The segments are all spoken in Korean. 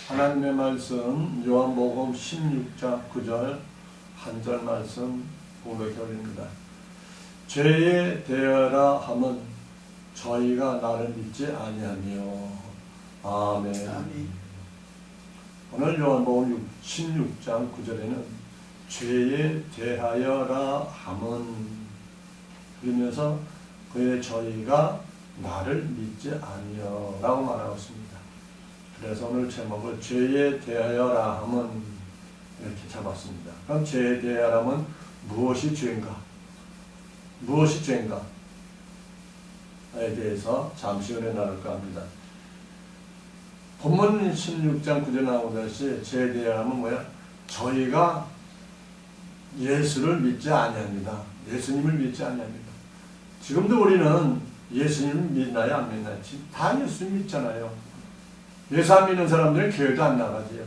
하나님의 말씀 요한복음 16장 9절 한 절 말씀 공독해 올립니다. 죄에 대하라 함은 저희가 나를 믿지 아니하며. 아멘. 아멘. 오늘 요한복음 16장 9절에는 죄에 대하여라 함은 그러면서 그의 저희가 나를 믿지 아니여 라고 말하고 있습니다. 그래서 오늘 제목을 죄에 대하여라 함은 이렇게 잡았습니다. 그럼 죄에 대하여라 함은 무엇이 죄인가? 무엇이 죄인가? 에 대해서 잠시 은혜 나눌까 합니다. 본문 16장 9절 나오듯이 죄에 대하여라 함은 뭐야? 저희가 예수를 믿지 아니합니다. 예수님을 믿지 아니합니다. 지금도 우리는 예수님을 믿나요? 안 믿나요? 다 예수님 믿잖아요. 예수 안 믿는 사람들은 교회도 안 나가지요.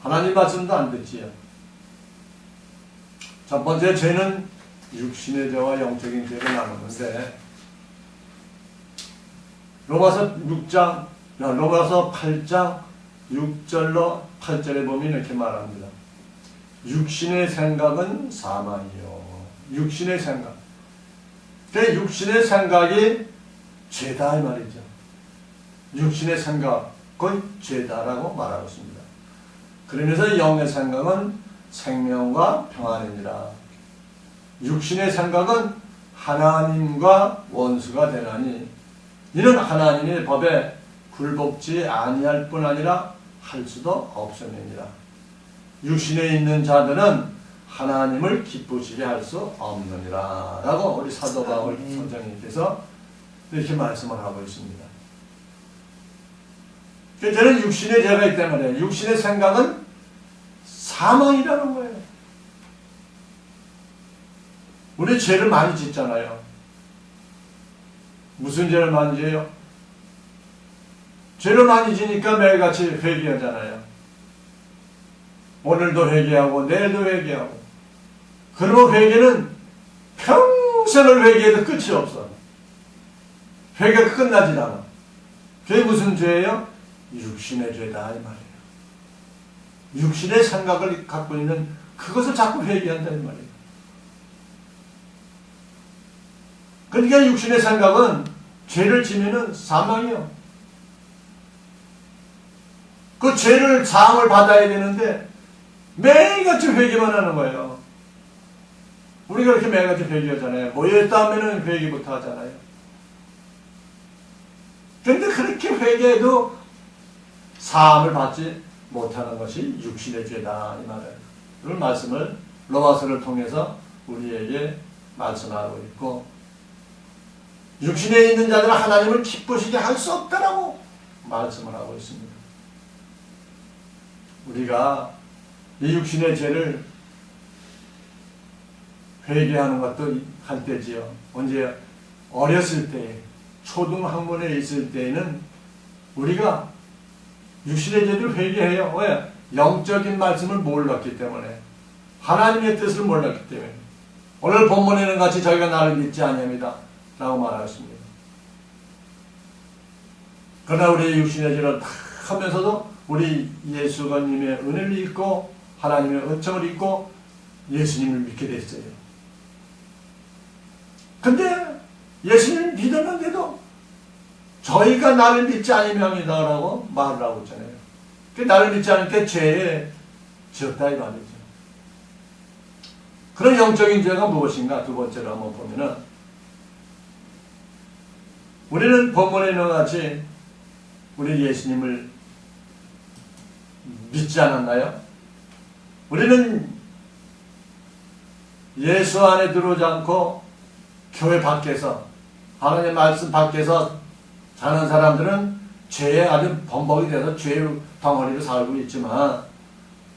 하나님 말씀도 안 듣지요. 첫 번째 죄는 육신의 죄와 영적인 죄를 나누는데 로마서 8장 6절로 8절에 보면 이렇게 말합니다. 육신의 생각은 사망이요. 육신의 생각. 그 육신의 생각이 죄다 이 말이죠. 육신의 생각은 죄다라고 말하고 있습니다. 그러면서 영의 생각은 생명과 평안이니라. 육신의 생각은 하나님과 원수가 되나니 이는 하나님의 법에 굴복지 아니할 뿐 아니라 할 수도 없음이니라. 육신에 있는 자들은 하나님을 기쁘시게 할 수 없느니라 라고 우리 사도 바울 선생님께서 이렇게 말씀을 하고 있습니다. 저는 육신의 죄가 있기 때문에 육신의 생각은 사망이라는 거예요. 우리 죄를 많이 짓잖아요. 무슨 죄를 많이 지어요? 죄를 많이 지니까 매일같이 회개하잖아요. 오늘도 회개하고 내일도 회개하고. 그러면 회개는 평생을 회개해도 끝이 없어. 회개가 끝나질 않아. 그게 무슨 죄예요? 육신의 죄다 이 말이에요. 육신의 생각을 갖고 있는 그것을 자꾸 회개한다 이 말이에요. 그러니까 육신의 생각은 죄를 지면은 사망이요. 그 죄를 사함을 받아야 되는데 매일같이 회개만 하는 거예요. 우리가 그렇게 매일같이 회개하잖아요. 모였다 하면은 회개부터 하잖아요. 그런데 그렇게 회개해도 사함을 받지 못하는 것이 육신의 죄다 이 말이에요. 이런 말씀을 로마서를 통해서 우리에게 말씀하고 있고, 육신에 있는 자들은 하나님을 기쁘시게 할 수 없다라고 말씀을 하고 있습니다. 우리가 이 육신의 죄를 회개하는 것도 할 때지요. 언제? 어렸을 때, 초등학문에 있을 때에는 우리가 육신의 죄를 회개해요. 왜? 영적인 말씀을 몰랐기 때문에, 하나님의 뜻을 몰랐기 때문에. 오늘 본문에는 같이 저희가 나를 믿지 아니합니다 라고 말하였습니다. 그러나 우리 육신의 죄를 다 하면서도 우리 예수님의 은혜를 잊고 하나님의 은총을 잊고 예수님을 믿게 됐어요. 근데 예수님을 믿었는데도 저희가 나를 믿지 아니합니다 라고 말을 하고 있잖아요. 나를 믿지 않을 때 죄에 지었다 이 말이죠. 그런 영적인 죄가 무엇인가? 두 번째로 한번 보면은, 우리는 본문에 있는 것 같이 우리 예수님을 믿지 않았나요? 우리는 예수 안에 들어오지 않고 교회 밖에서, 하나님의 말씀 밖에서 사는 사람들은 죄에 아주 범벅이 돼서 죄의 덩어리로 살고 있지만,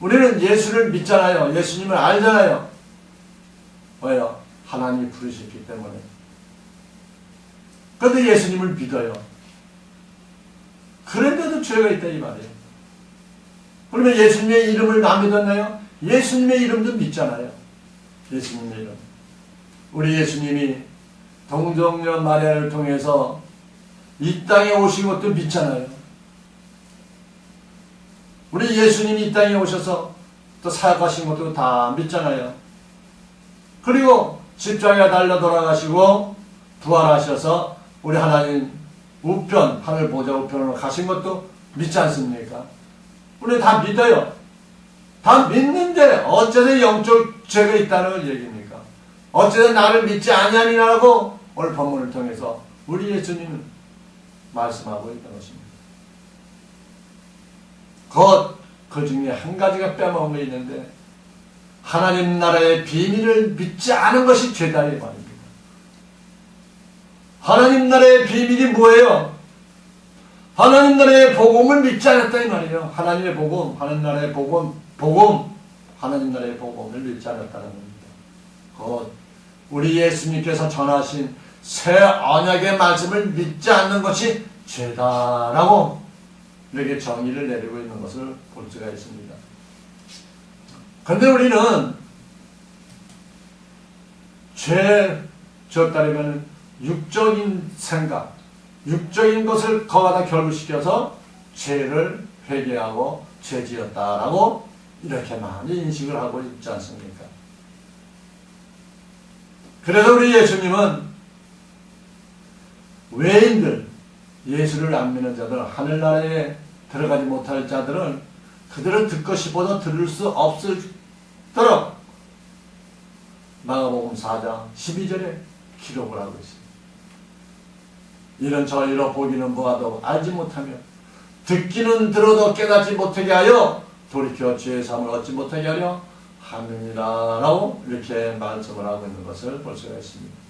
우리는 예수를 믿잖아요. 예수님을 알잖아요. 왜요? 하나님이 부르셨기 때문에. 그런데 예수님을 믿어요. 그런데도 죄가 있다 이 말이에요. 그러면 예수님의 이름을 안 믿었나요? 예수님의 이름도 믿잖아요. 예수님의 이름. 우리 예수님이 동정녀 마리아를 통해서 이 땅에 오신 것도 믿잖아요. 우리 예수님이 이 땅에 오셔서 또 사역하신 것도 다 믿잖아요. 그리고 십자가에 달려 돌아가시고 부활하셔서 우리 하나님 우편, 하늘 보좌 우편으로 가신 것도 믿지 않습니까? 우리 다 믿어요. 다 믿는데 어째서 영적 죄가 있다는 얘기입니까? 어째서 나를 믿지 아니하니라고 오늘 본문을 통해서 우리 예수님은 말씀하고 있는 것입니다. 그 중에 한 가지가 빼먹은 게 있는데 하나님 나라의 비밀을 믿지 않은 것이 죄다 이 말입니다. 하나님 나라의 비밀이 뭐예요? 하나님 나라의 복음을 믿지 않았다 이 말이에요. 하나님의 복음, 하나님 나라의 복음, 하나님 나라의 복음을 믿지 않았다는 겁니다. 우리 예수님께서 전하신 새 언약의 말씀을 믿지 않는 것이 죄다라고 이렇게 정의를 내리고 있는 것을 볼 수가 있습니다. 그런데 우리는 죄 지었다면 육적인 생각, 육적인 것을 거기다 결부시켜서 죄를 회개하고 죄 지었다라고 이렇게 많이 인식을 하고 있지 않습니까? 그래서 우리 예수님은 외인들, 예수를 안 믿는 자들, 하늘나라에 들어가지 못할 자들은 그들은 듣고 싶어도 들을 수 없을도록 마가복음 4장 12절에 기록을 하고 있습니다. 이런 저희로 보기는 보아도 알지 못하며 듣기는 들어도 깨닫지 못하게 하여 돌이켜 죄의 삶을 얻지 못하게 하려 함이니라 라고 이렇게 말씀을 하고 있는 것을 볼 수가 있습니다.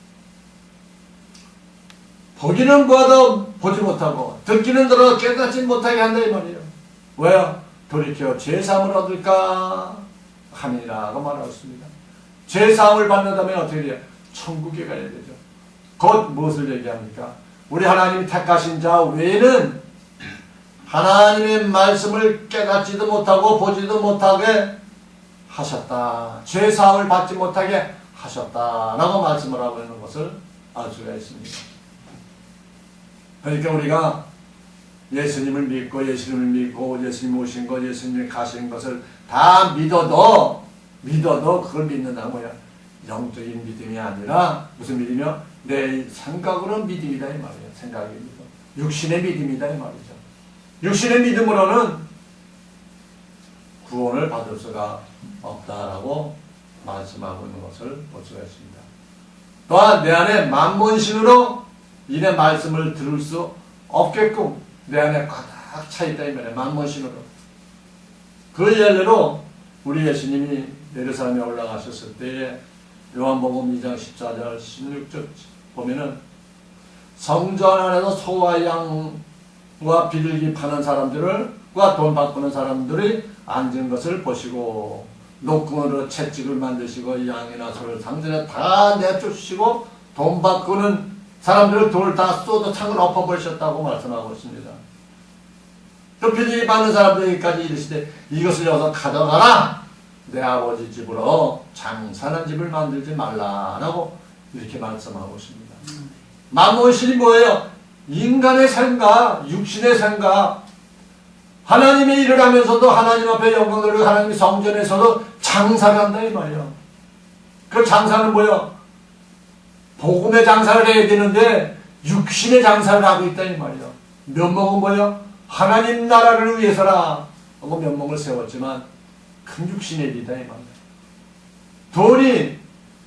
보기는 보아도 보지 못하고 듣기는 들어도 깨닫지 못하게 한다 이 말이에요. 왜요? 돌이켜 죄사함을 얻을까 함이라고 말하고 있습니다. 죄사함을 받는다면 어떻게 돼요? 천국에 가야 되죠. 곧 무엇을 얘기합니까? 우리 하나님이 택하신 자 외에는 하나님의 말씀을 깨닫지도 못하고 보지도 못하게 하셨다. 죄사함을 받지 못하게 하셨다라고 말씀을 하고 있는 것을 알 수가 있습니다. 그러니까 우리가 예수님을 믿고 예수님 오신 것, 예수님이 가신 것을 다 믿어도 그걸 믿는다는 거야. 영적인 믿음이 아니라 무슨 믿음이요? 내 생각으로 믿음이다 이 말이에요. 생각이 믿음. 육신의 믿음이다 이 말이죠. 육신의 믿음으로는 구원을 받을 수가 없다라고 말씀하고 있는 것을 볼 수가 있습니다. 또한 내 안에 만몬신으로 이내 말씀을 들을 수 없게끔 내 안에 가득 차있다 이 말이에요. 만몬신으로. 그 예례로 우리 예수님이 예루살렘에 올라가셨을 때에 요한복음 2장 14절 16절 보면은 성전 안에서 소와 양과 비둘기 파는 사람들과 돈 바꾸는 사람들이 앉은 것을 보시고 노끈으로 채찍을 만드시고 양이나 소를 상전에 다 내쫓으시고 돈 바꾸는 사람들을 돌을 다 쏘도 창을 엎어버리셨다고 말씀하고 있습니다. 또 비둘기 파는 사람들에게까지 이르시되 이것을 여기서 가져가라. 내 아버지 집으로 장사하는 집을 만들지 말라라고 이렇게 말씀하고 있습니다. 만몬신이 뭐예요? 인간의 생각, 육신의 생각, 하나님의 일을 하면서도 하나님 앞에 영광 돌리고 하나님의 성전에서도 장사를 한다 이 말이에요. 그 장사는 뭐예요? 복음의 장사를 해야 되는데 육신의 장사를 하고 있다 이 말이에요. 면목은 뭐예요? 하나님 나라를 위해서라 하고 면목을 세웠지만 큰 육신의 일이다 이 말이에요. 돈이,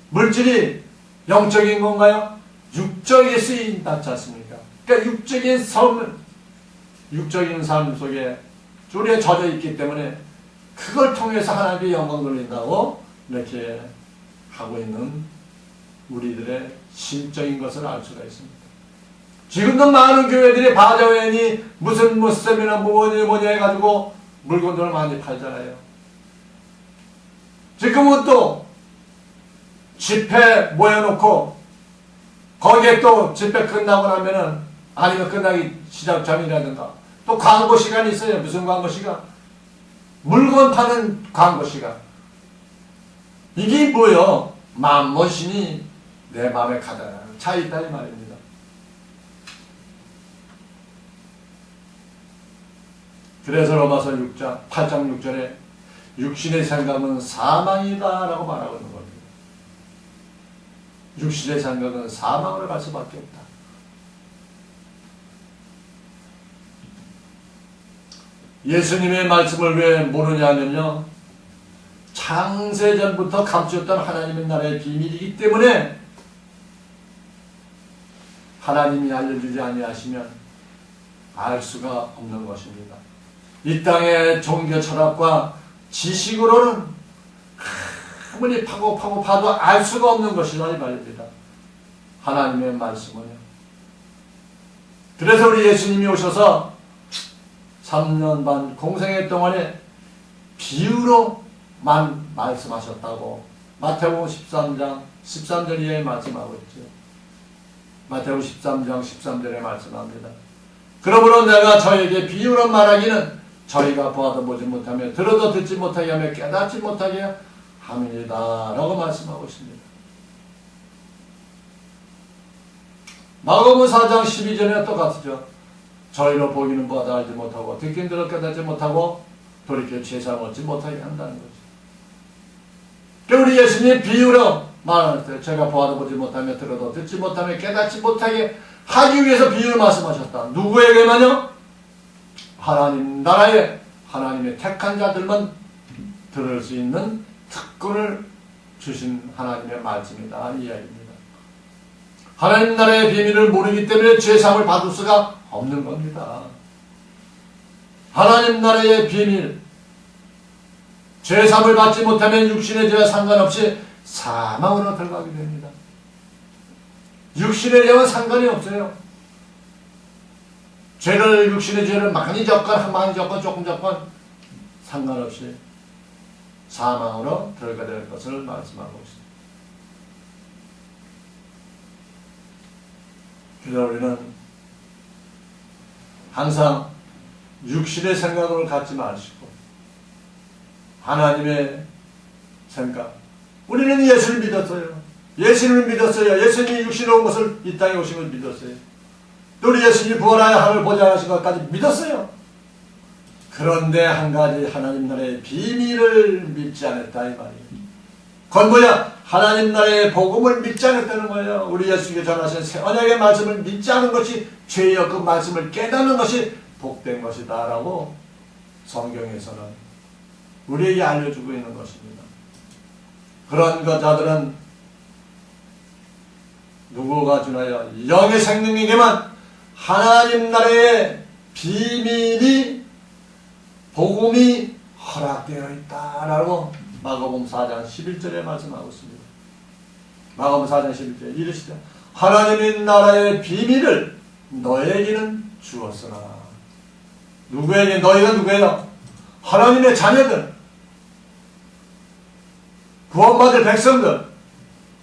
물질이 영적인 건가요? 육적인 쓰임 낫지 않습니까? 그러니까 육적인 삶 속에 우리가 젖어 있기 때문에 그걸 통해서 하나님께 영광 돌린다고 이렇게 하고 있는 우리들의 심적인 것을 알 수가 있습니다. 지금도 많은 교회들이 바자회니 무슨 세미나 뭐냐 해가지고 물건들을 많이 팔잖아요. 지금은 또 집회 모여놓고 거기에 또 집회 끝나고 나면은 아니면 끝나기 시작 전이라든가 또 광고 시간이 있어요. 무슨 광고 시간? 물건 파는 광고 시간. 이게 뭐요? 만몬신이 내 마음에 가득 차 있다 이 말입니다. 그래서 로마서 8장 6절에 육신의 생각은 사망이다 라고 말하고 있는 겁니다. 육신의 생각은 사망으로 갈 수밖에 없다. 예수님의 말씀을 왜 모르냐면요, 창세전부터 감추었던 하나님의 나라의 비밀이기 때문에 하나님이 알려주지 아니하시면 알 수가 없는 것입니다. 이 땅의 종교 철학과 지식으로는 아무리 파고 파도 알 수가 없는 것이다 이 말입니다. 하나님의 말씀은요. 그래서 우리 예수님이 오셔서 3년 반 공생애 동안에 비유로만 말씀하셨다고 마태복음 13장 13절 이하에 말씀하고 있죠. 마태복음 13장 13절에 말씀합니다. 그러므로 내가 저에게 비유로 말하기는 저희가 보아도 보지 못하며 들어도 듣지 못하게 하며 깨닫지 못하게 함이니이다 라고 말씀하고 있습니다. 마가복음 4장 12절에 똑같죠. 저희로 보기는 보아도 알지 못하고 듣긴 들어 깨닫지 못하고 돌이켜 죄사함 얻지 못하게 한다는 거죠. 그러니까 우리 예수님이 비유로 말할 때 제가 보아도 보지 못하며 들어도 듣지 못하며 깨닫지 못하게 하기 위해서 비유를 말씀하셨다. 누구에게만요? 하나님 나라에 하나님의 택한 자들만 들을 수 있는 특권을 주신 하나님의 말씀이다 이 이야기입니다. 하나님 나라의 비밀을 모르기 때문에 죄사함을 받을 수가 없는 겁니다. 하나님 나라의 비밀, 죄사함을 받지 못하면 육신의 죄와 상관없이 사망으로 들어가게 됩니다. 육신의 죄와 상관이 없어요. 육신의 죄를 많이 졌건 많이 졌건 조금 졌건 상관없이 사망으로 들어가게 될 것을 말씀하고 있습니다. 그래서 우리는 항상 육신의 생각을 갖지 마시고 하나님의 생각. 우리는 예수를 믿었어요. 예수님을 믿었어요. 예수님이 육신으로 온 것을 이 땅에 오신 걸 믿었어요. 또 우리 예수님이 부활하여 하늘 보좌하신 것까지 믿었어요. 그런데 한 가지 하나님 나라의 비밀을 믿지 않았다 이 말이에요. 그건 뭐야? 하나님 나라의 복음을 믿지 않았다는 거예요. 우리 예수님이 전하신 새 언약의 말씀을 믿지 않은 것이 죄여 그 말씀을 깨닫는 것이 복된 것이다 라고 성경에서는 우리에게 알려주고 있는 것입니다. 그런 자들은 누구가 주나요? 영의 생명에게만 하나님 나라의 비밀이 복음이 허락되어 있다라고 마가복음 4장 11절에 말씀하고 있습니다. 마가복음 4장 11절에 이르시되 하나님의 나라의 비밀을 너에게는 주었으나 누구에게? 너희가 누구예요? 하나님의 자녀들, 구원받을 백성들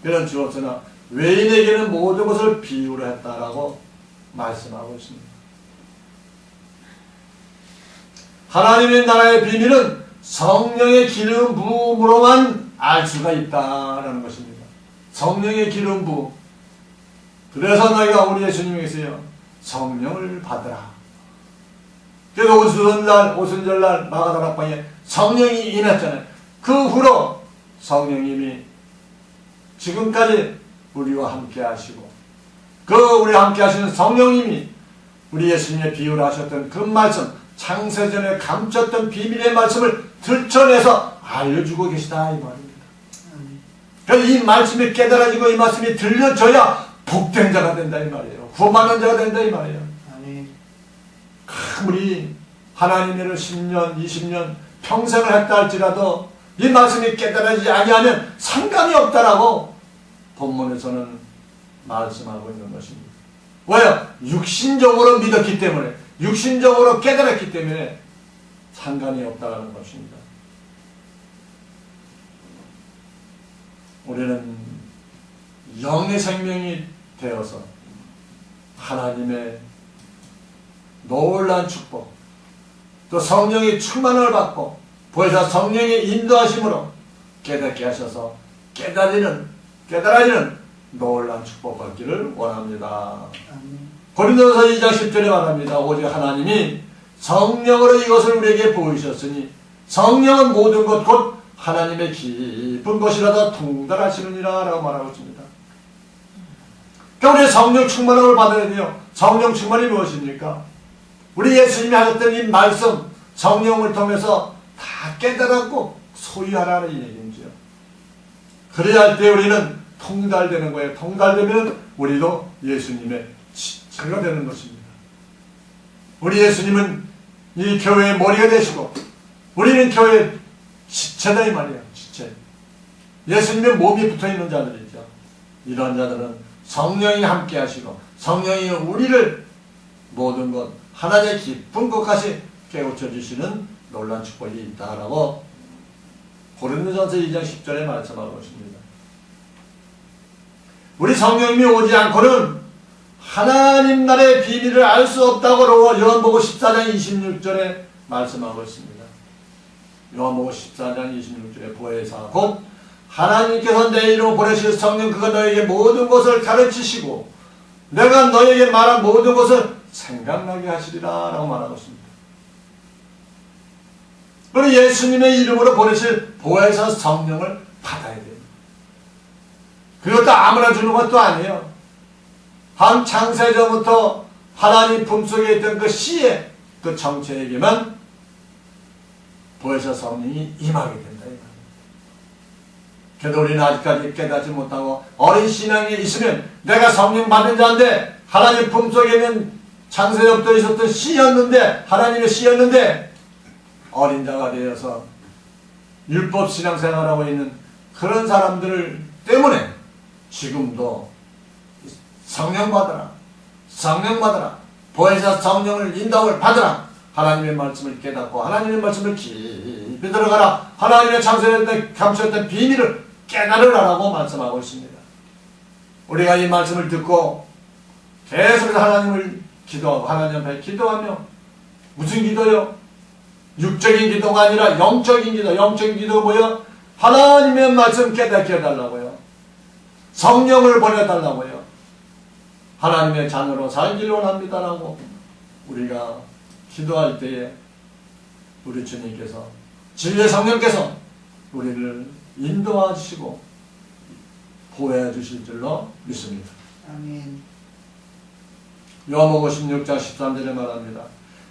이런 주었으나 외인에게는 모든 것을 비유로 했다라고 말씀하고 있습니다. 하나님의 나라의 비밀은 성령의 기름 부음으로만 알 수가 있다라는 것입니다. 성령의 기름 부음. 그래서 너희가 우리 예수님에게서요 성령을 받으라. 그래서 오순절날 마가다락방에 성령이 임했잖아요. 그 후로 성령님이 지금까지 우리와 함께 하시고 우리와 함께 하시는 성령님이 우리 예수님의 비유를 하셨던 그 말씀, 창세전에 감췄던 비밀의 말씀을 들춰내서 알려주고 계시다 이 말입니다. 그래서 이 말씀이 깨달아지고 이 말씀이 들려져야 복된 자가 된다 이 말이에요. 구원받는 자가 된다 이 말이에요. 아무리 하나님의 10년, 20년 평생을 했다 할지라도 이 말씀이 깨달아지지 아니하면 상관이 없다라고 본문에서는 말씀하고 있는 것입니다. 왜요? 육신적으로 믿었기 때문에, 육신적으로 깨달았기 때문에 상관이 없다는 것입니다. 우리는 영의 생명이 되어서 하나님의 놀라운 축복, 또 성령의 충만을 받고 부활자 성령의 인도하심으로 깨닫게 하셔서 깨달아지는 놀라운 축복 받기를 원합니다. 고린도서 2장 10절에 말합니다. 오직 하나님이 성령으로 이것을 우리에게 보이셨으니 성령은 모든 것 곧 하나님의 깊은 것이라도 통달하시느니라 라고 말하고 있습니다. 그러니까 우리 성령 충만함을 받아야 돼요. 성령 충만이 무엇입니까? 우리 예수님이 하셨던 이 말씀 성령을 통해서 다 깨달았고 소유하라는 얘기인지요. 그래야 할 때 우리는 통달되는 거예요. 통달되면 우리도 예수님의 지체가 되는 것입니다. 우리 예수님은 이 교회의 머리가 되시고 우리는 교회의 지체다 이 말이에요. 지체. 예수님의 몸이 붙어있는 자들이죠. 이런 자들은 성령이 함께 하시고 성령이 우리를 모든 것 하나님의 깊은 것까지 깨우쳐 주시는 놀라운 축복이 있다라고 고린도전서 2장 10절에 말씀하고 있습니다. 우리 성령님이 오지 않고는 하나님 나라의 비밀을 알 수 없다고 요한복음 14장 26절에 말씀하고 있습니다. 요한복음 14장 26절에 보혜사 곧 하나님께서 내 이름으로 보내실 성령 그가 너에게 모든 것을 가르치시고 내가 너에게 말한 모든 것을 생각나게 하시리라 라고 말하고 있습니다. 우리 예수님의 이름으로 보내실 보혜사 성령을 받아야 돼요. 그것도 아무나 주는 것도 아니에요. 한 창세전부터 하나님 품속에 있던 그 씨의 그 정체에게만 보혜사 성령이 임하게 된다. 그래도 우리는 아직까지 깨닫지 못하고 어린 신앙에 있으면 내가 성령 받은 자인데 하나님 품속에 있는 창세전부터 있었던 씨였는데 하나님의 씨였는데 어린 자가 되어서 율법 신앙생활하고 있는 그런 사람들 때문에 지금도 성령 받아라, 성령 받아라, 보혜사 성령을 인도를 받아라, 하나님의 말씀을 깨닫고 하나님의 말씀을 깊이 들어가라, 하나님의 창세전에 감추었던 비밀을 깨달으라고 말씀하고 있습니다. 우리가 이 말씀을 듣고 계속해서 하나님을 기도하고 하나님 앞에 기도하며 무슨 기도요? 육적인 기도가 아니라 영적인 기도. 영적인 기도가 뭐예요? 하나님의 말씀 깨닫게 해달라고요. 성령을 보내달라고요. 하나님의 자녀로 살기를 원합니다라고 우리가 기도할 때에 우리 주님께서 진리의 성령께서 우리를 인도하시고 보호해 주실 줄로 믿습니다. 아멘. 요한복음 16장 13절에 말합니다.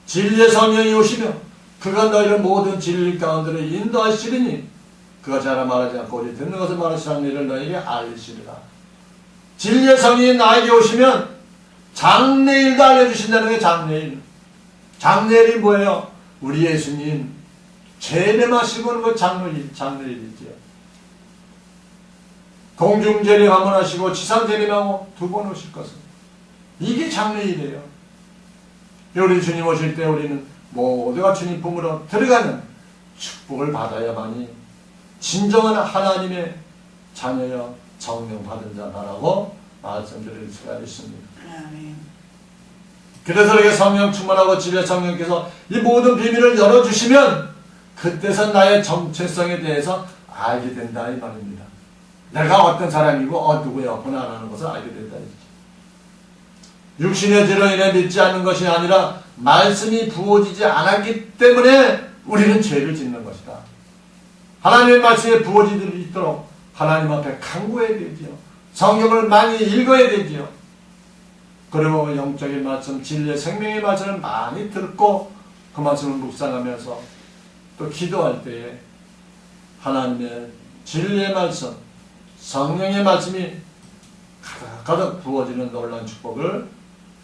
진리의 성령이 오시며 그가 너희를 모든 진리 가운데로 인도하시리니 그가 자라 말하지 않고 오직 듣는 것을 말하시라는 일을 너희에게 알리시리라. 진리의 성령이 나에게 오시면 장래일도 알려주신다는 게 장래일. 장래일이 뭐예요? 우리 예수님 재림하시고 오는 거 장래일이지요. 공중재림 한번 하시고 지상재림하고 두 번 오실 것은 이게 장래일이에요. 우리 주님 오실 때 우리는 모두가 주님 품으로 들어가는 축복을 받아야만이 진정한 하나님의 자녀여 성령 받은 자라고 말씀드릴 수가 있습니다. 아멘. 그래서 이렇게 성령 충만하고 진리의 성령께서 이 모든 비밀을 열어주시면 그때서 나의 정체성에 대해서 알게 된다 이 말입니다. 내가 어떤 사람이고 누구였구나 라는 것을 알게 된다. 육신의 죄로 인해 믿지 않는 것이 아니라 말씀이 부어지지 않았기 때문에 우리는 죄를 짓는 것이다. 하나님의 말씀에 부어지도록 하나님 앞에 간구해야 되지요. 성경을 많이 읽어야 되지요. 그리고 영적인 말씀, 진리의 생명의 말씀을 많이 듣고 그 말씀을 묵상하면서 또 기도할 때에 하나님의 진리의 말씀, 성령의 말씀이 가득 부어지는 놀라운 축복을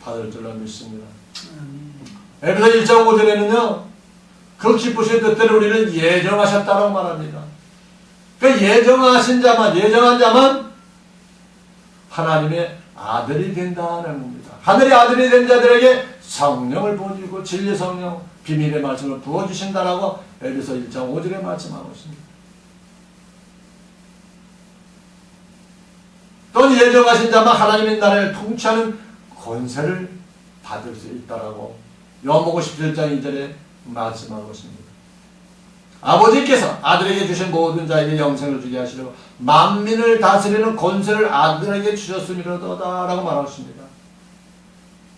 받을 줄로 믿습니다. 에베소 1장 5절에는요. 그 기쁘신 뜻대로 우리를 예정하셨다고 말합니다. 그 예정하신 자만, 예정한 자만 하나님의 아들이 된다는 겁니다. 하늘의 아들이 된 자들에게 성령을 부어주고 진리의 성령, 비밀의 말씀을 부어주신다라고 에베소 1장 5절에 말씀하고 있습니다. 또 예정하신 자만 하나님의 나라를 통치하는 권세를 받을 수 있다라고 요한복음 17장 2절에 말씀하고 있습니다. 아버지께서 아들에게 주신 모든 자에게 영생을 주게 하시려고 만민을 다스리는 권세를 아들에게 주셨음이로다 라고 말하고 있습니다.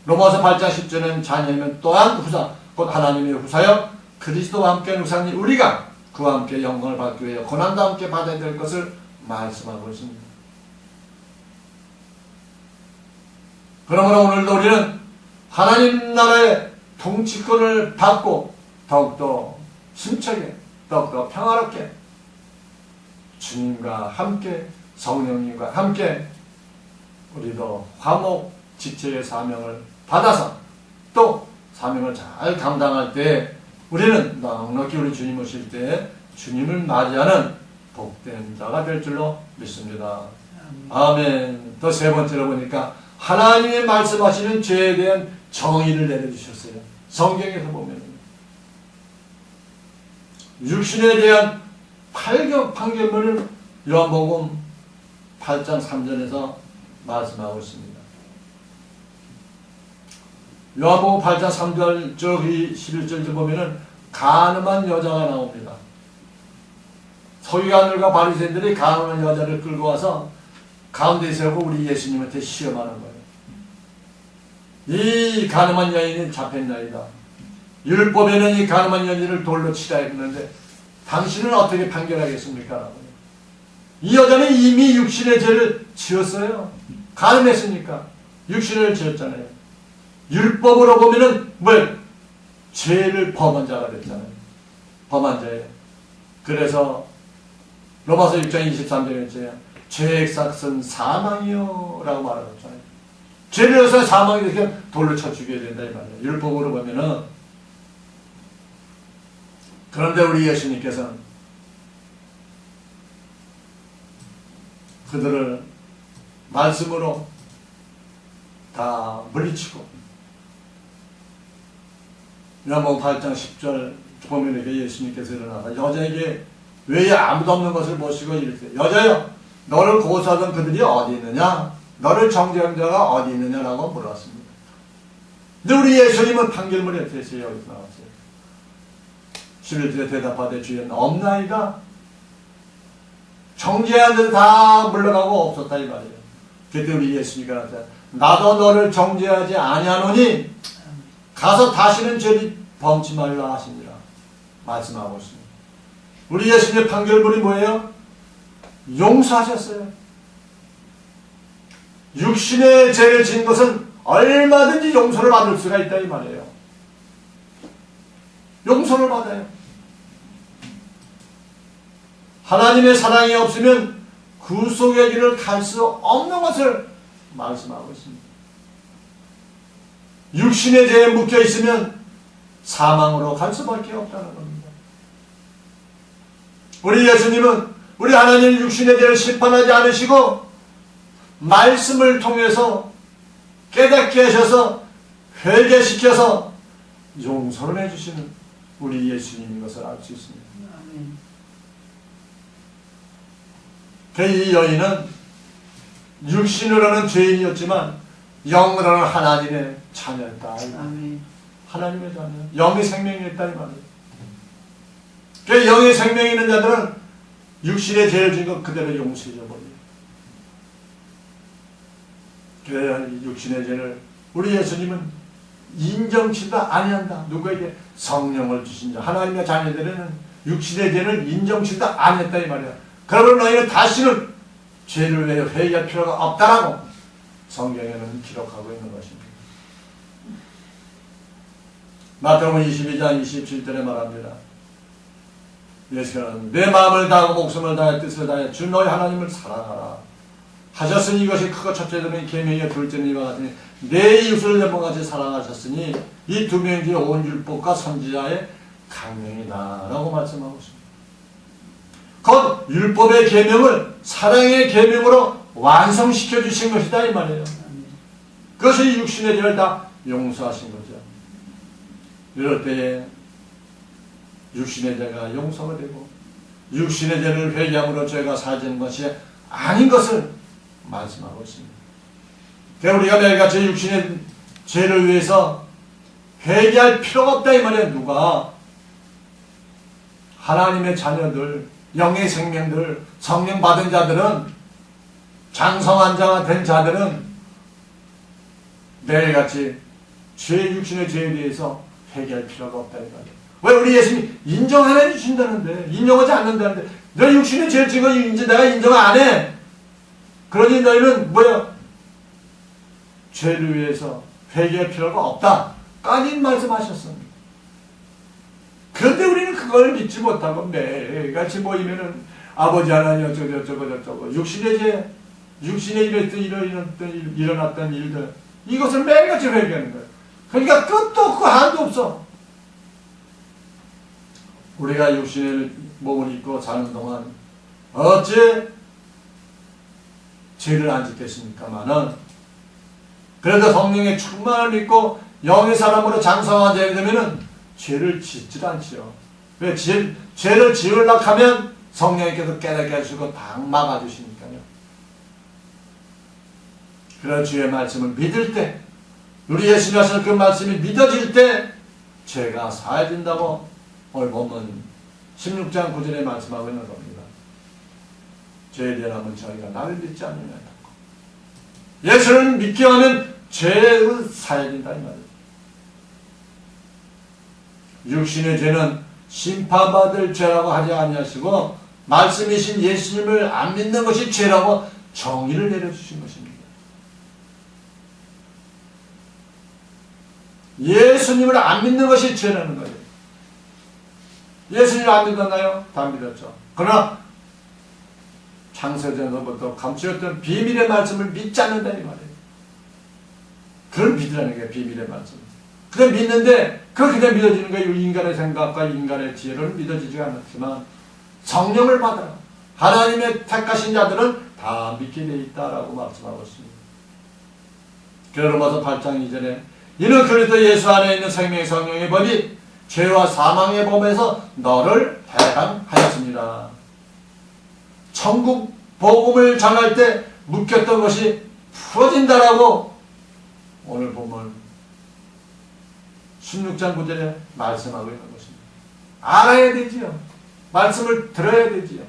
로마서 8장 10절에는 자녀이면 또한 후사 곧 하나님의 후사여 그리스도와 함께 누사니 우리가 그와 함께 영광을 받기 위해 고난도 함께 받아야 될 것을 말씀하고 있습니다. 그러므로 오늘도 우리는 하나님 나라의 통치권을 받고 더욱더 힘차게 더욱더 평화롭게 주님과 함께 성령님과 함께 우리도 화목 직책의 사명을 받아서 또 사명을 잘 감당할 때 우리는 넉넉히 우리 주님 오실 때 주님을 맞이하는 복된 자가 될 줄로 믿습니다. 아멘. 또 세 번째로 보니까 하나님이 말씀하시는 죄에 대한 정의를 내려주셨어요. 성경에서 보면 육신에 대한 판결문을 요한복음 8장 3절에서 말씀하고 있습니다. 요한복음 8장 3절 저기 11절에 보면은 간음한 여자가 나옵니다. 서기관들과 바리새인들이 간음한 여자를 끌고 와서 가운데 세우고 우리 예수님한테 시험하는 거예요. 이 간음한 여인이 잡혔나이다. 율법에는 이 간음한 여인을 돌로 치라 했는데 당신은 어떻게 판결하겠습니까? 이 여자는 이미 육신의 죄를 지었어요. 간음했으니까 육신을 지었잖아요. 율법으로 보면은 죄를 범한 자가 됐잖아요. 범한 자예요. 그래서 로마서 6장 23절에 있잖아요. 죄의 삭은 사망이요 라고 말하잖아요. 죄를 해서 사망이 되게 돌로 쳐 죽여야 된다 이 말이에요. 율법으로 보면은. 그런데 우리 예수님께서는 그들을 말씀으로 다 물리치고 요한복음 8장 10절 보면 이렇게 예수님께서 일어나서 여자에게 왜 아무도 없는 것을 보시고 이랬어요. 여자여 너를 고소하던 그들이 어디 있느냐? 너를 정죄한 자가 어디 있느냐라고 물었습니다. 근데 우리 예수님은 판결문이 어떻게 했어요? 여기서 나왔어요. 11절에 대답하되 주여 없나이다. 정죄한 자들 다 물러가고 없었다 이 말이에요. 그때 우리 예수님이 나타나 나도 너를 정죄하지 아니하노니 가서 다시는 죄를 범치 말라 하시니라 말씀하고 있습니다. 우리 예수님의 판결문이 뭐예요? 용서하셨어요. 육신의 죄를 지은 것은 얼마든지 용서를 받을 수가 있다 이 말이에요. 용서를 받아요. 하나님의 사랑이 없으면 구속의 길을 갈 수 없는 것을 말씀하고 있습니다. 육신의 죄에 묶여 있으면 사망으로 갈 수밖에 없다는 겁니다. 우리 예수님은 우리 하나님 육신의 죄를 심판하지 않으시고 말씀을 통해서 깨닫게 하셔서 회개시켜서 용서를 해주시는 우리 예수님인 것을 알 수 있습니다. 이 여인은 육신으로는 죄인이었지만 영으로는 하나님의 자녀였다. 하나님의 자녀. 영의 생명이었다 이 말이에요. 그 영의 생명이 있는 자들은 육신의 죄를 지은 것 그대로 용서해 버려요. 그 육신의 죄를 우리 예수님은 인정치다 아니한다. 누구에게? 성령을 주신 자. 하나님의 자녀들에는 육신의 죄를 인정치다 아니했다 이 말이야. 그러면 너희는 다시는 죄를 위해 회개할 필요가 없다라고 성경에는 기록하고 있는 것입니다. 마태복음 22장 27절에 말합니다. 예수께서는 내 마음을 다하고 목숨을 다해 뜻을 다해 주 너희 하나님을 사랑하라 하셨으니 이것이 크고 첫째는 계명이요 둘째는 이와 같으니 내 이웃을 내 몸같이 사랑하셨으니 이 두 명이 온 율법과 선지자의 강령이다 라고 말씀하고 있습니다. 곧 율법의 계명을 사랑의 계명으로 완성시켜 주신 것이다 이 말이에요. 그것이 육신의 죄를 다 용서하신 거죠. 이럴 때에 육신의 죄가 용서가 되고 육신의 죄를 회개함으로 죄가 사라지는 것이 아닌 것을 말씀하고 있습니다. 우리가 매일같이 육신의 죄를 위해서 회개할 필요가 없다 이 말이에요. 누가? 하나님의 자녀들, 영의 생명들, 성령 받은 자들은, 장성한 자가 된 자들은 매일같이 육신의 죄에 대해서 회개할 필요가 없다 이 말이에요. 왜? 우리 예수님이 인정 안 해주신다는데, 인정하지 않는다는데, 너 육신의 죄를 지은 거 이제 내가 인정 안 해. 그러니 너희는 뭐야? 죄를 위해서 회개할 필요가 없다 까지 말씀하셨습니다. 그런데 우리는 그걸 믿지 못하고 매일같이 모이면은 아버지 하나님 어쩌고 육신의 죄, 육신에 일어났던 일들, 이것을 매일같이 회개하는 거예요. 그러니까 끝도 없고 한도 없어. 우리가 육신의 몸을 입고 사는 동안 어째 죄를 안 짓겠습니까마는, 그래도 성령의 충만을 믿고 영의 사람으로 장성하게 되면은 죄를 짓지도 않지요. 왜? 죄를 지으려고 하면 성령님께서 깨닫게 해주시고 딱 막아주시니까요. 그런 주의 말씀을 믿을 때, 우리 예수님 하신 그 말씀이 믿어질 때 죄가 사해진다고 오늘 보면 16장 9절에 말씀하고 있는 겁니다. 죄에 대한 저희가 나를 믿지 않느냐. 예수를 믿게 하면 죄를 사해진다 이 말이에요. 육신의 죄는 심판받을 죄라고 하지 아니하시고 말씀이신 예수님을 안 믿는 것이 죄라고 정의를 내려주신 것입니다. 예수님을 안 믿는 것이 죄라는 거예요. 예수님을 안 믿었나요? 다 믿었죠. 그러나 창세전부터 감추었던 비밀의 말씀을 믿지 않는다 이 말이에요. 그걸 믿으라는 게 비밀의 말씀. 그냥 믿는데 그걸 그냥 믿어지는 거예요. 인간의 생각과 인간의 지혜로는 믿어지지 않았지만 성령을 받아라. 하나님의 택하신 자들은 다 믿게 돼 있다라고 말씀하고 있습니다. 로마서 8장 2절에 이는 그리스도 예수 안에 있는 생명의 성령의 법이 죄와 사망의 법에서 너를 해방하였습니다. 천국 복음을 전할 때 묶였던 것이 풀어진다라고 오늘 보면 16장 9절에 말씀하고 있는 것입니다. 알아야 되지요. 말씀을 들어야 되지요.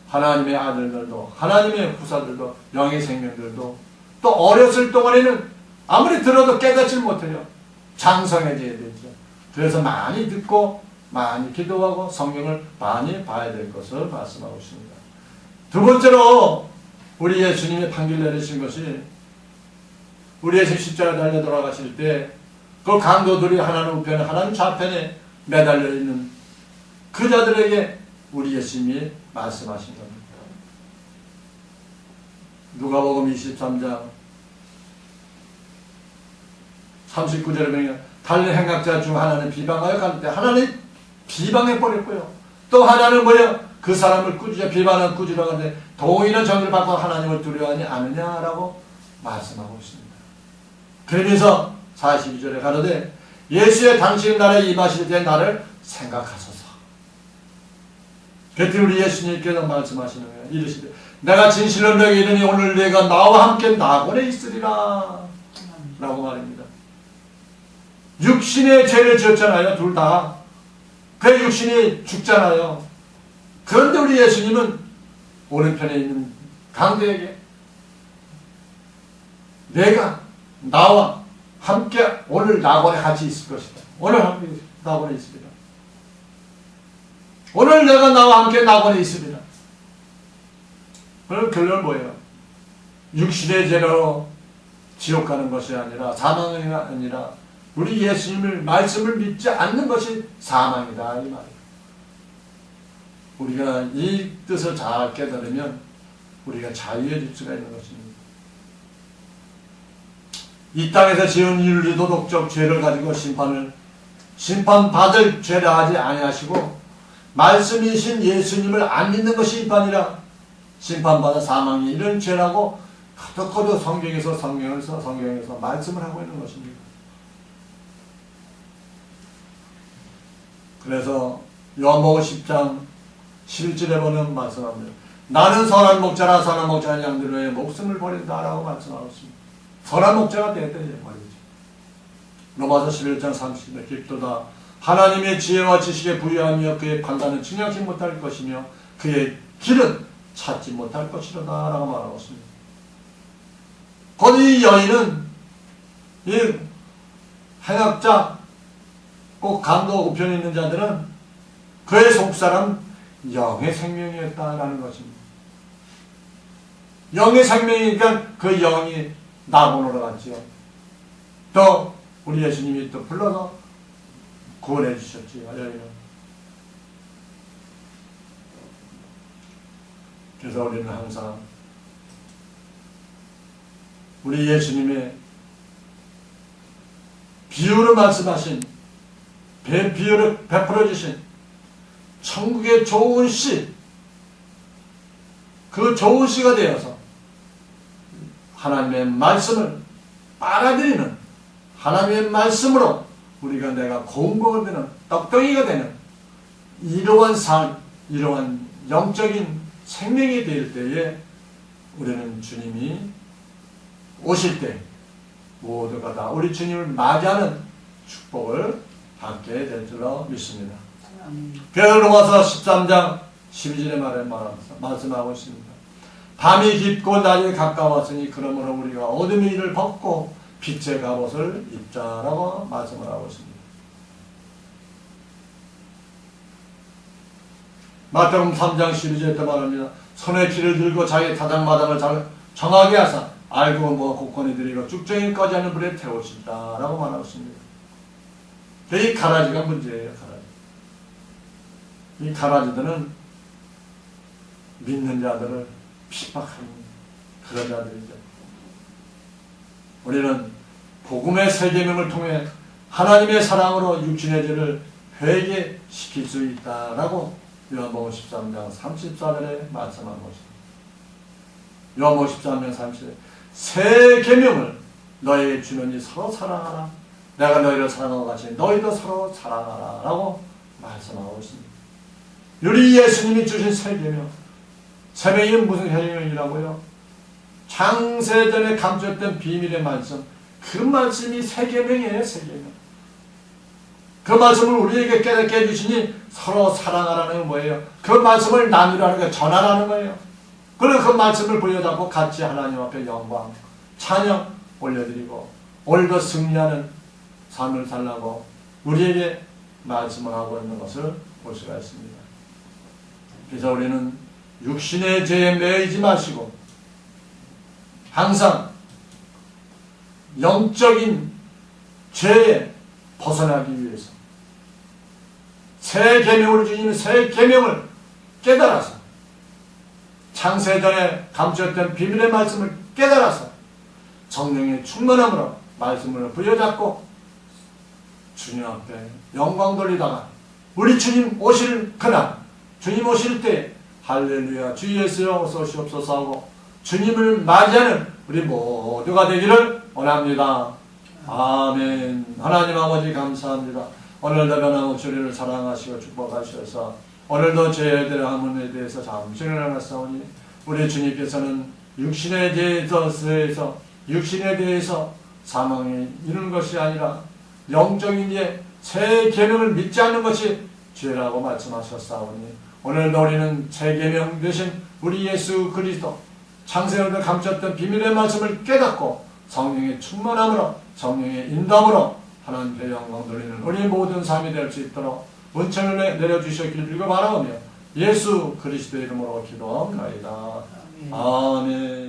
하나님의 아들들도 하나님의 후사들도 영의 생명들도 또 어렸을 동안에는 아무리 들어도 깨닫지 못해요. 장성해져야 되죠. 그래서 많이 듣고 많이 기도하고 성경을 많이 봐야 될 것을 말씀하고 있습니다. 두 번째로 우리 예수님이 판결 내리신 것이 우리 예수님 십자가 달려 돌아가실 때 그 강도들이 하나는 우편에 하나는 좌편에 매달려 있는 그 자들에게 우리 예수님이 말씀하신 겁니다. 누가복음 23장 39절에 보면 다른 행각자 중 하나는 비방하여 갈 때 하나는 비방해 버렸고요. 또 하나는 뭐예요? 그 사람을 꾸짖어 비방하는 꾸짖어 가는데 동일한 정의를 받고 하나님을 두려워하지 않느냐라고 말씀하고 있습니다. 그러면서 42절에 가로되 예수의 당신 나라에 임하실 때 나를 생각하소서. 그때 우리 예수님께서 말씀하시는 거예요. 이르시되 내가 진실로 너에게 이르니 오늘 내가 나와 함께 낙원에 있으리라 라고 말입니다. 육신의 죄를 지었잖아요. 둘 다. 그 육신이 죽잖아요. 그런데 우리 예수님은 오른편에 있는 강도에게 내가 나와 함께 오늘 낙원에 같이 있을 것이다. 오늘 함께 낙원에 있습니다. 오늘 내가 나와 함께 낙원에 있습니다. 그럼 결론은 뭐예요? 육신의 죄로 지옥 가는 것이 아니라 사망이 아니라 우리 예수님을 말씀을 믿지 않는 것이 사망이다 이 말이에요. 우리가 이 뜻을 잘 깨달으면 우리가 자유해질 수가 있는 것입니다. 이 땅에서 지은 윤리도덕적 죄를 가지고 심판받을 죄를 하지 아니하시고 말씀이신 예수님을 안 믿는 것이 일반이라 심판받아 사망이 이런 죄라고 거듭거듭 성경에서 말씀을 하고 있는 것입니다. 그래서 요한복음 10장 11절에 보는 말씀합니다. 나는 선한 목자라 선한 목자는 양들 위해 목숨을 버린다라고 말씀하고 있습니다. 선한 목자가 되어야 말이죠. 로마서 11장 30절 깊도다 하나님의 지혜와 지식에 부유하며 그의 판단은 증명하지 못할 것이며 그의 길은 찾지 못할 것이로다 라고 말하고 있습니다. 곧 이 여인은 이 행악자 꼭 감도 우편에 있는 자들은 그의 속사람 영의 생명이었다라는 것입니다. 영의 생명이니까 그 영이 낙원으로 갔지요. 또 우리 예수님이 또 불러서 구원해 주셨지요. 여기는. 그래서 우리는 항상 우리 예수님의 비유로 말씀하신 비유를 베풀어 주신 천국의 좋은 씨, 그 좋은 씨가 되어서 하나님의 말씀을 빨아들이는 하나님의 말씀으로 우리가 내가 공부가 되는 떡덩이가 되는 이러한 삶, 이러한 영적인 생명이 될 때에 우리는 주님이 오실 때 모두가 다 우리 주님을 맞이하는 축복을 받게 될 줄로 믿습니다. 그래서 로마서 13장 12절에 말씀하고 있습니다. 밤이 깊고 낮이 가까웠으니 그러므로 우리가 어둠의 일을 벗고 빛의 갑옷을 입자라고 말씀을 하고 있습니다. 마태복음 3장 12절에 말합니다. 손에 길을 들고 자기 타작마당을 정하게 하사 알고 뭐 곡건이 들이고 쭉정이 꺼지 않는 불에 태우신다 라고 말하고 있습니다. 이 가라지가 문제예요. 가라지. 이 가라지들은 믿는 자들을 핍박하는 그런 자들이죠. 우리는 복음의 세 계명을 통해 하나님의 사랑으로 육신의 죄를 회개시킬 수 있다라고 요한복음 13장 34절에 말씀한 것입니다. 요한복음 13장 34절에 새 계명을 너희에게 주노니 서로 사랑하라. 내가 너희를 사랑하고 같이 너희도 서로 사랑하라 라고 말씀하고 있습니다. 우리 예수님이 주신 새 계명, 새 계명은 무슨 계명이라고요? 창세전에 감췄던 비밀의 말씀, 그 말씀이 새 계명이에요. 새 계명. 그 말씀을 우리에게 깨닫게 해주시니 서로 사랑하라는 건 뭐예요? 그 말씀을 나누라는 거, 전하라는 거예요. 그래서 그 말씀을 보여잡고 같이 하나님 앞에 영광, 찬양 올려드리고 오늘도 승리하는 삶을 살라고 우리에게 말씀을 하고 있는 것을 볼 수가 있습니다. 그래서 우리는 육신의 죄에 매이지 마시고 항상 영적인 죄에 벗어나기 위해서 새 계명으로 주시는 새 계명을 깨달아서 창세전에 감추었던 비밀의 말씀을 깨달아서 성령의 충만함으로 말씀을 부여잡고 주님 앞에 영광 돌리다가 우리 주님 오실 그날, 주님 오실 때 할렐루야 주 예수여 어서 오시옵소서 하고 주님을 맞이하는 우리 모두가 되기를 원합니다. 아멘. 하나님 아버지 감사합니다. 오늘도 변함없이 우리를 사랑하시고 축복하셔서 오늘도 죄들의 학문에 대해서 잠시를 나눴사오니 우리 주님께서는 육신에 대해서 육신에 대해서 사망에 이르는 것이 아니라 영적인 새 계명을 믿지 않는 것이 죄라고 말씀하셨사오니 오늘도 우리는 새 계명 되신 우리 예수 그리스도 창세전에 감췄던 비밀의 말씀을 깨닫고 성령의 충만함으로 성령의 인도함으로 하나님께 영광 돌리는 우리 모든 삶이 될 수 있도록 은총을 내려주셨기를 빌고 바라오며 예수 그리스도의 이름으로 기도합니다. 아멘.